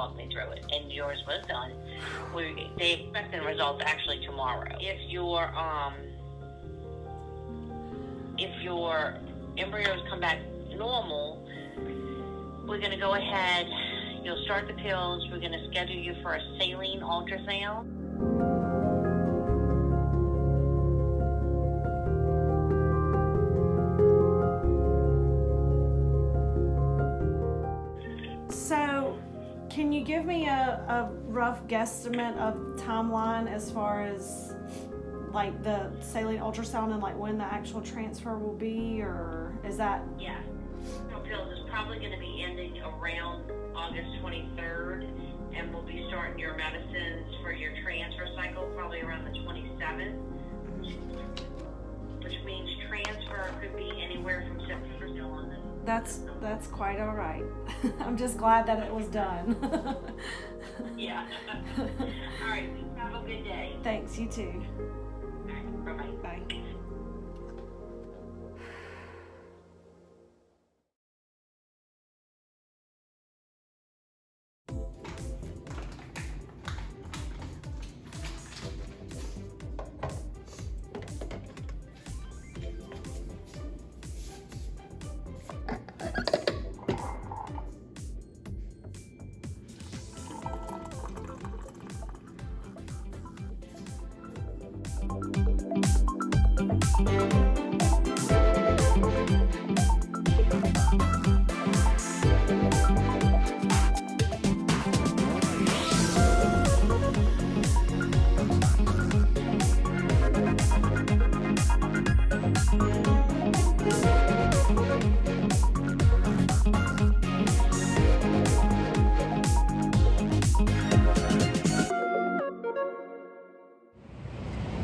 walked me through it, and yours was done. They expect the results actually tomorrow. If your embryos come back normal, we're going to go ahead. You'll start the pills. We're going to schedule you for a saline ultrasound. So, can you give me a rough guesstimate of timeline as far as like the saline ultrasound and like when the actual transfer will be, or is that? Yeah. Pills is probably going to be ending around August 23rd, and we'll be starting your medicines for your transfer cycle probably around the 27th, which means transfer could be anywhere from September to on this. That's quite all right. I'm just glad that it was done. Yeah. All right. Have a good day. Thanks. You too. All right. Bye-bye. Bye.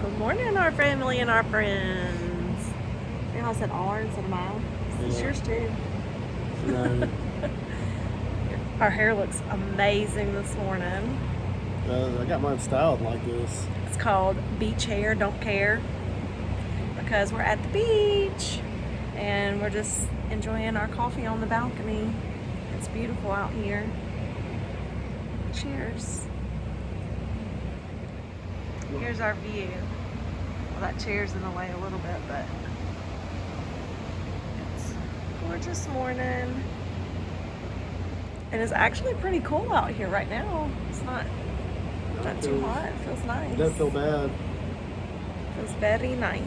Good morning, our family and our friends. See how I said R instead of mine? This is yours too. No. Our hair looks amazing this morning. I got mine styled like this. It's called Beach Hair, Don't Care, because we're at the beach and we're just enjoying our coffee on the balcony. It's beautiful out here. Cheers. Here's our view. Well, that chair's in the way a little bit, but it's a gorgeous morning. And it's actually pretty cool out here right now. It's not too hot. It feels nice. It doesn't feel bad. Feels very nice.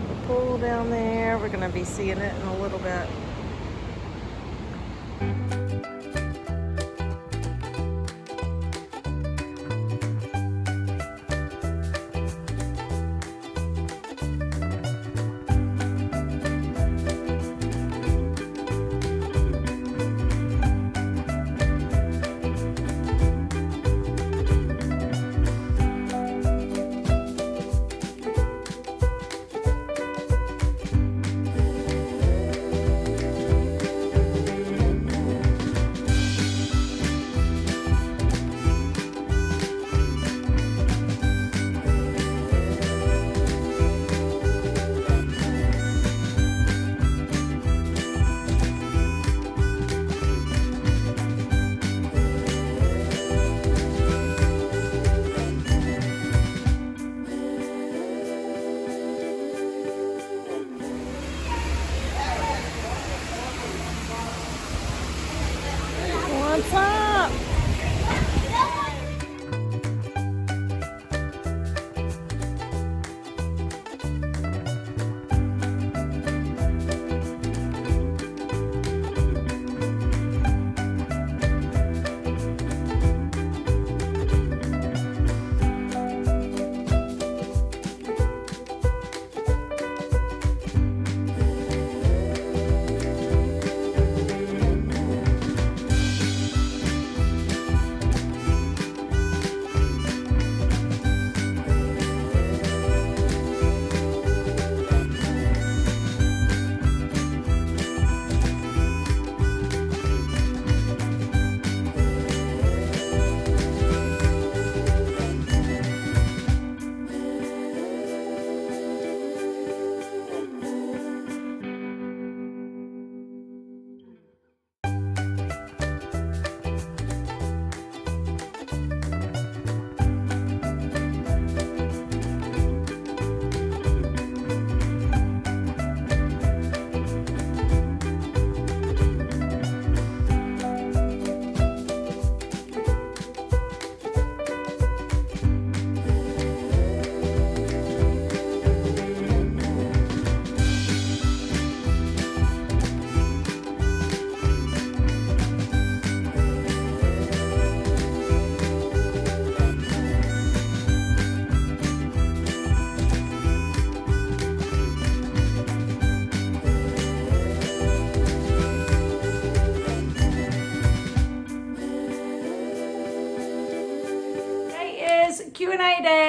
The pool down there, we're gonna be seeing it in a little bit.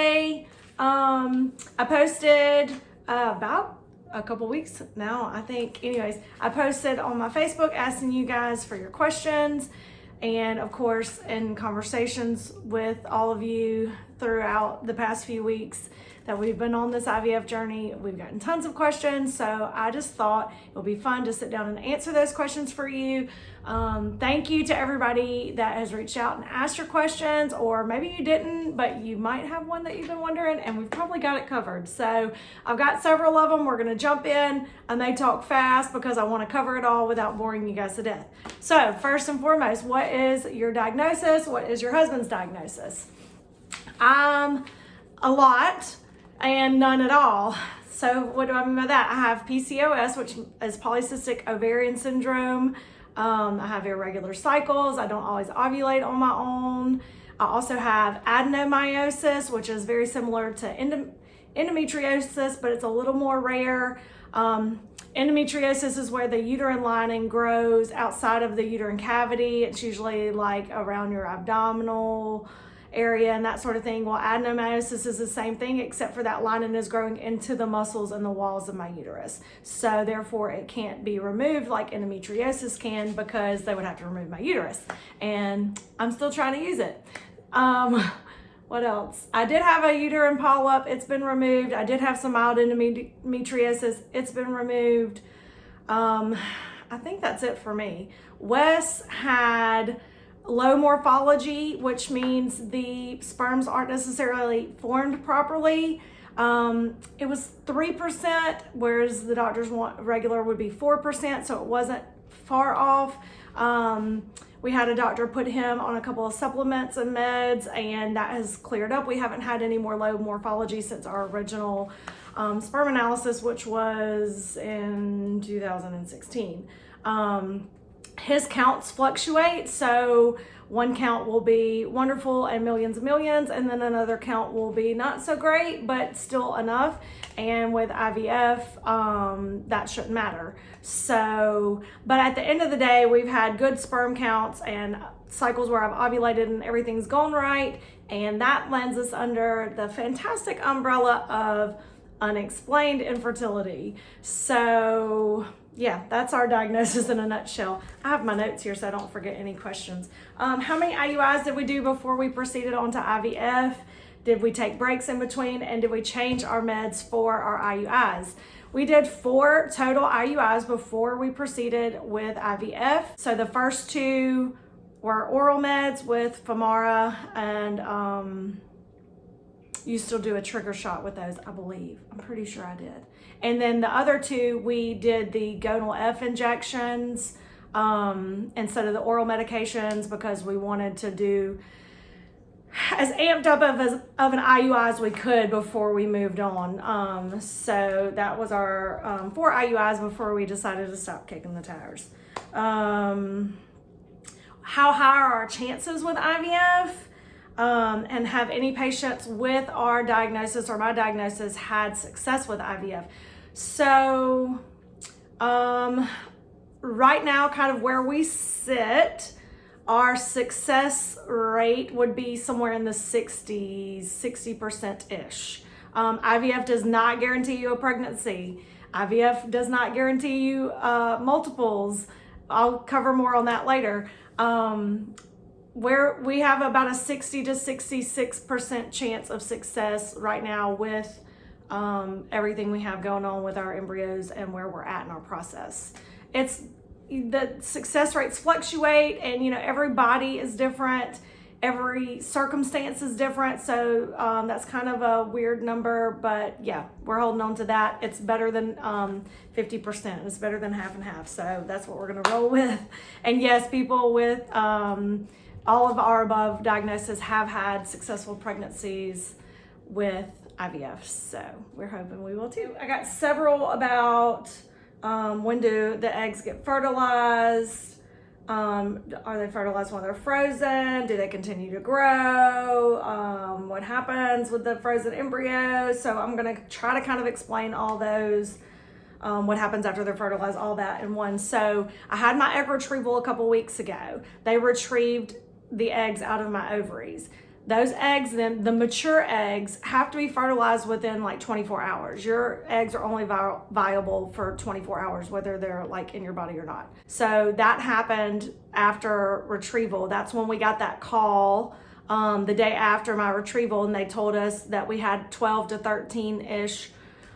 today, I posted about a couple weeks now, I think. Anyways, I posted on my Facebook asking you guys for your questions, and of course in conversations with all of you throughout the past few weeks that we've been on this IVF journey, we've gotten tons of questions. So I just thought it would be fun to sit down and answer those questions for you. Thank you to everybody that has reached out and asked your questions, or maybe you didn't, but you might have one that you've been wondering, and we've probably got it covered. So I've got several of them. We're going to jump in. I may talk fast because I want to cover it all without boring you guys to death. So first and foremost, what is your diagnosis? What is your husband's diagnosis? A lot and none at all. So what do I mean by that? I have PCOS, which is polycystic ovarian syndrome. I have irregular cycles. I don't always ovulate on my own. I also have adenomyosis, which is very similar to endometriosis, but it's a little more rare. Endometriosis is where the uterine lining grows outside of the uterine cavity. It's usually like around your abdominal area and that sort of thing. Well, adenomyosis is the same thing, except for that lining is growing into the muscles and the walls of my uterus. So therefore it can't be removed like endometriosis can, because they would have to remove my uterus, and I'm still trying to use it. What else? I did have a uterine polyp. It's been removed. I did have some mild endometriosis. It's been removed. I think that's it for me. Wes had low morphology, which means the sperms aren't necessarily formed properly. It was 3%, whereas the doctors want regular would be 4%, so it wasn't far off. We had a doctor put him on a couple of supplements and meds, and that has cleared up. We haven't had any more low morphology since our original sperm analysis, which was in 2016. His counts fluctuate, so one count will be wonderful and millions, and then another count will be not so great, but still enough. And with IVF, that shouldn't matter. So, but at the end of the day, we've had good sperm counts and cycles where I've ovulated and everything's gone right, and that lands us under the fantastic umbrella of unexplained infertility. So yeah, that's our diagnosis in a nutshell. I have my notes here so I don't forget any questions. How many IUIs did we do before we proceeded on to IVF? Did we take breaks in between? And did we change our meds for our IUIs? We did 4 total IUIs before we proceeded with IVF. So the first 2 were oral meds with Femara, and you still do a trigger shot with those, I believe. I'm pretty sure I did. And then the other 2, we did the gonal F injections instead of the oral medications, because we wanted to do as amped up of an IUI as we could before we moved on. So that was our 4 IUIs before we decided to stop kicking the tires. How high are our chances with IVF? And have any patients with our diagnosis or my diagnosis had success with IVF? So right now, kind of where we sit, our success rate would be somewhere in the 60%-ish. IVF does not guarantee you a pregnancy. IVF does not guarantee you multiples. I'll cover more on that later. Where we have about a 60 to 66% chance of success right now with everything we have going on with our embryos and where we're at in our process. The success rates fluctuate, and every body is different, every circumstance is different, so that's kind of a weird number, but yeah, we're holding on to that. It's better than 50%. It's better than half and half, so that's what we're gonna roll with. And yes, people with all of our above diagnoses have had successful pregnancies with IVF, so we're hoping we will too. I got several about when do the eggs get fertilized? Are they fertilized while they're frozen? Do they continue to grow? What happens with the frozen embryos? So I'm gonna try to kind of explain all those, what happens after they're fertilized, all that in one. So I had my egg retrieval a couple weeks ago. They retrieved the eggs out of my ovaries. those eggs, then the mature eggs have to be fertilized within like 24 hours. Your eggs are only viable for 24 hours, whether they're like in your body or not. So that happened after retrieval. That's when we got that call the day after my retrieval, and they told us that we had 12 to 13-ish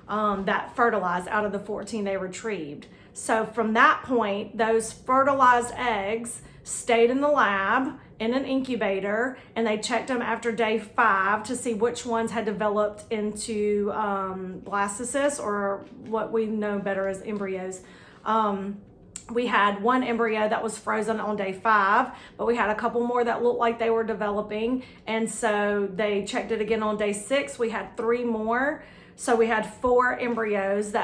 that fertilized out of the 14 they retrieved. So from that point, those fertilized eggs stayed in the lab in an incubator, and they checked them after day 5 to see which ones had developed into blastocysts, or what we know better as embryos. We had one embryo that was frozen on day 5, but we had a couple more that looked like they were developing, and so they checked it again on day 6. We had 3 more, so we had 4 embryos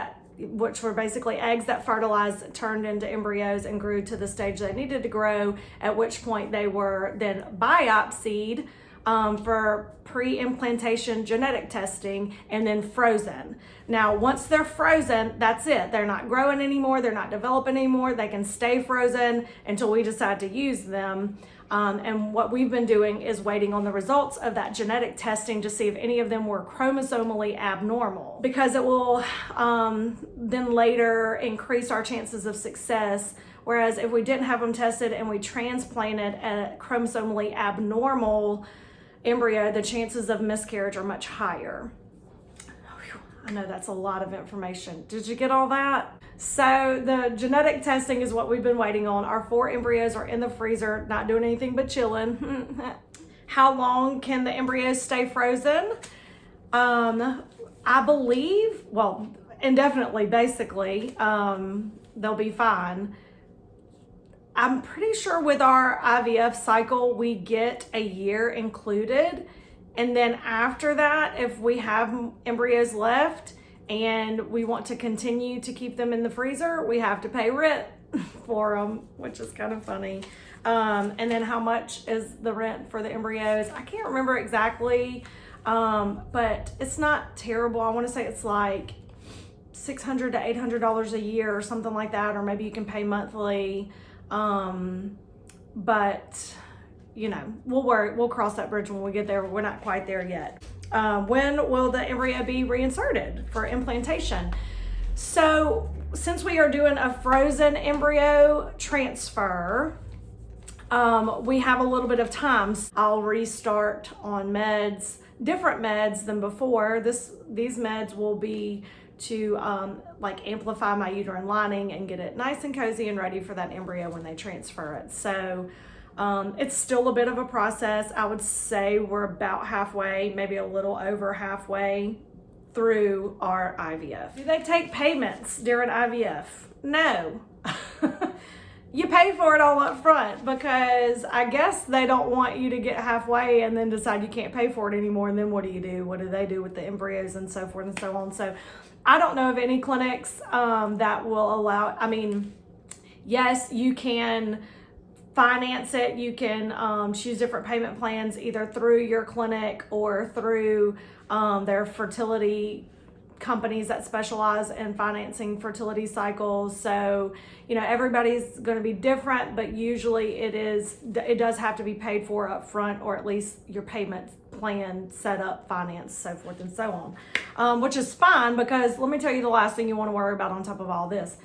which were basically eggs that fertilized, turned into embryos, and grew to the stage they needed to grow, at which point they were then biopsied for pre-implantation genetic testing, and then frozen. Now, once they're frozen, that's it. They're not growing anymore. They're not developing anymore. They can stay frozen until we decide to use them. And what we've been doing is waiting on the results of that genetic testing to see if any of them were chromosomally abnormal, because it will then later increase our chances of success. Whereas if we didn't have them tested and we transplanted a chromosomally abnormal embryo, the chances of miscarriage are much higher. I know that's a lot of information. Did you get all that? So the genetic testing is what we've been waiting on. Our 4 embryos are in the freezer, not doing anything but chilling. How long can the embryos stay frozen? I believe, well, indefinitely, basically. They'll be fine. I'm pretty sure with our IVF cycle, we get a year included. And then after that, if we have embryos left and we want to continue to keep them in the freezer, we have to pay rent for them, which is kind of funny. And then how much is the rent for the embryos? I can't remember exactly, but it's not terrible. I want to say it's like $600 to $800 a year or something like that, or maybe you can pay monthly. But you know, we'll cross that bridge when we get there. We're not quite there yet. When will the embryo be reinserted for implantation? So since we are doing a frozen embryo transfer, we have a little bit of time. I'll restart on meds, different meds than before. These meds will be to like amplify my uterine lining and get it nice and cozy and ready for that embryo when they transfer it. So it's still a bit of a process. I would say we're about halfway, maybe a little over halfway through our IVF. Do they take payments during IVF? No. You pay for it all up front, because I guess they don't want you to get halfway and then decide you can't pay for it anymore. And then what do you do? What do they do with the embryos and so forth and so on? So I don't know of any clinics that will allow, I mean, yes, you can finance it. You can choose different payment plans either through your clinic or through their fertility companies that specialize in financing fertility cycles. So, you know, everybody's going to be different, but usually it does have to be paid for up front, or at least your payment plan set up, finance, so forth and so on, which is fine, because let me tell you the last thing you want to worry about on top of all this,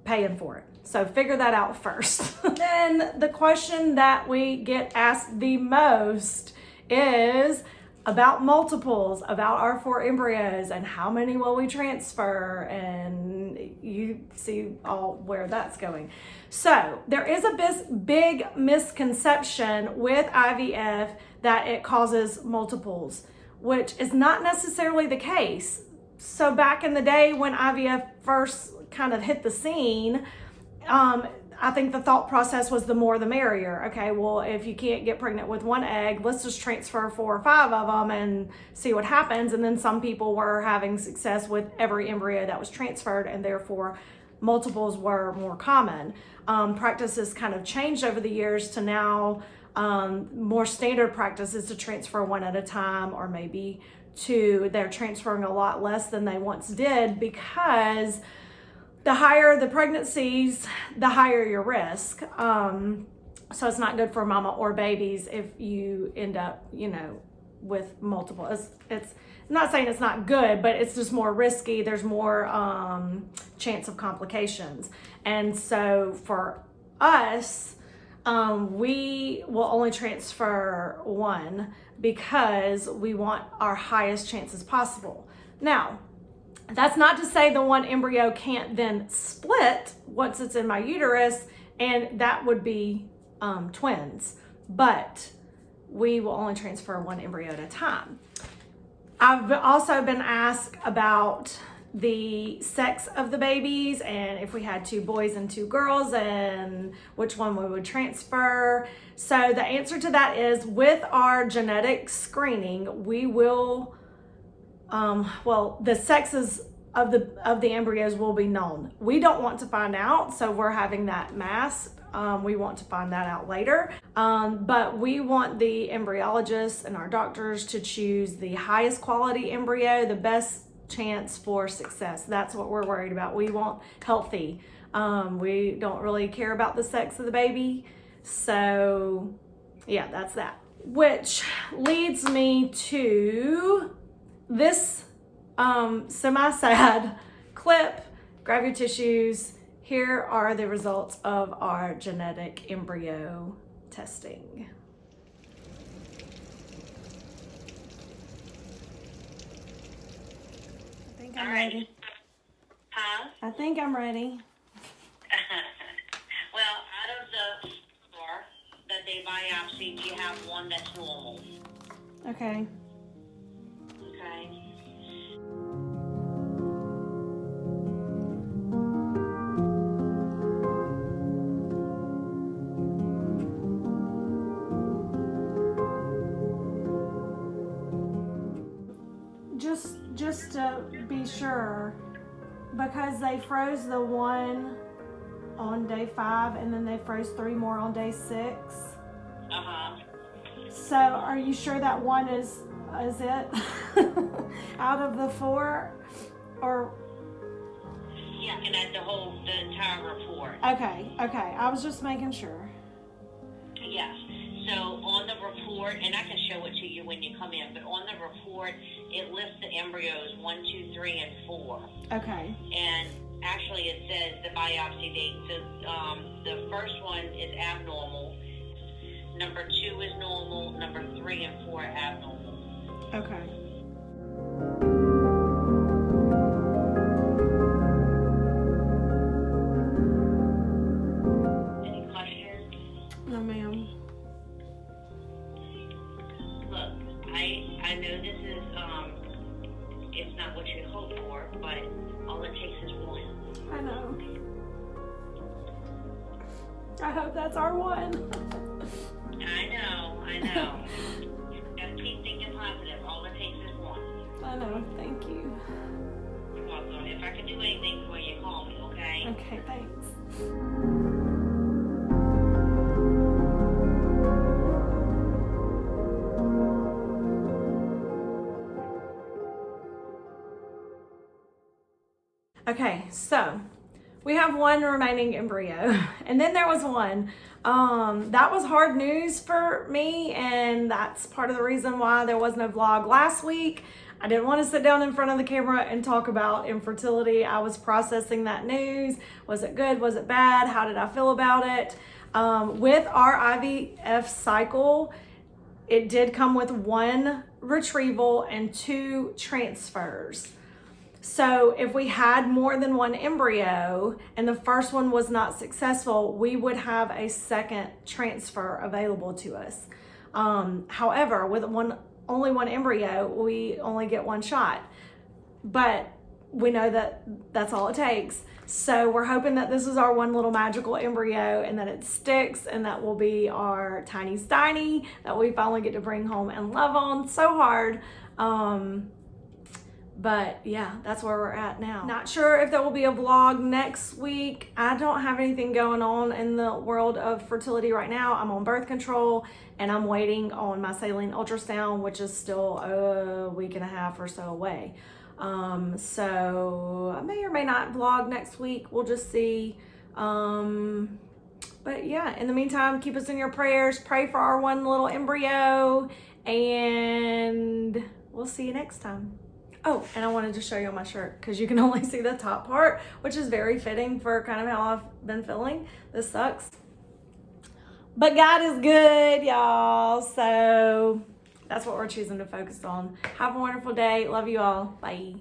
paying for it. So figure that out first. Then the question that we get asked the most is about multiples, about our 4 embryos, and how many will we transfer, and you see all where that's going. So there is a big misconception with IVF that it causes multiples, which is not necessarily the case. So back in the day when IVF first kind of hit the scene, I think the thought process was the more the merrier. Okay, well, if you can't get pregnant with 1 egg, let's just transfer 4 or 5 of them and see what happens. And then some people were having success with every embryo that was transferred, and therefore multiples were more common. Practices kind of changed over the years to now more standard practice is to transfer 1 at a time, or maybe 2. They're transferring a lot less than they once did, because the higher the pregnancies, the higher your risk. So it's not good for mama or babies if you end up, with multiple. It's I'm not saying it's not good, but it's just more risky. There's more chance of complications. And so for us, we will only transfer one because we want our highest chances possible. Now, that's not to say the one embryo can't then split once it's in my uterus, and that would be twins, but we will only transfer one embryo at a time. I've also been asked about the sex of the babies and if we had 2 boys and 2 girls and which one we would transfer. So the answer to that is, with our genetic screening, we will, the sexes of the embryos will be known. We don't want to find out, so we're having that mask. We want to find that out later. But we want the embryologists and our doctors to choose the highest quality embryo, the best chance for success. That's what we're worried about. We want healthy. We don't really care about the sex of the baby. So yeah, that's that. Which leads me to this semi-sad clip. Grab your tissues. Here are the results of our genetic embryo testing. I think I'm ready. Huh? I think I'm ready. Well, out of the 4 that they biopsied, you have 1 that's normal. Okay. Okay. Just to be sure, because they froze the 1 on day 5 and then they froze 3 more on day 6. Uh-huh. So are you sure that 1 is it out of the 4, or? Yeah, and at the entire report. Okay. I was just making sure. Yes. So on the report, and I can show it to you when you come in, but on the report, it lists the embryos 1, 2, 3, and 4. Okay. And actually it says the biopsy date. So the first one is abnormal. Number 2 is normal. Number 3 and 4 are abnormal. Okay. Any questions? No, ma'am. Look, I know this is it's not what you hope for, but all it takes is 1. I know. I hope that's our 1. I know. Gotta keep thinking positive. All it takes is 1. I know. Thank you. You're welcome. If I can do anything for you, call me, okay? Okay, thanks. Okay, so we have 1 remaining embryo, and then there was 1. That was hard news for me, and that's part of the reason why there wasn't a vlog last week. I didn't want to sit down in front of the camera and talk about infertility. I was processing that news. Was it good? Was it bad? How did I feel about it? With our IVF cycle, it did come with 1 retrieval and 2 transfers. So if we had more than 1 embryo and the first one was not successful, we would have a second transfer available to us. However, with only one embryo, we only get 1 shot. But we know that that's all it takes. So we're hoping that this is our 1 little magical embryo and that it sticks and that will be our tiny steiny that we finally get to bring home and love on so hard. But yeah, that's where we're at now. Not sure if there will be a vlog next week. I don't have anything going on in the world of fertility right now. I'm on birth control and I'm waiting on my saline ultrasound, which is still a week and a half or so away. So I may or may not vlog next week. We'll just see. But yeah, in the meantime, keep us in your prayers. Pray for our one little embryo. And we'll see you next time. Oh, and I wanted to show you my shirt because you can only see the top part, which is very fitting for kind of how I've been feeling. This sucks. But God is good, y'all. So that's what we're choosing to focus on. Have a wonderful day. Love you all. Bye.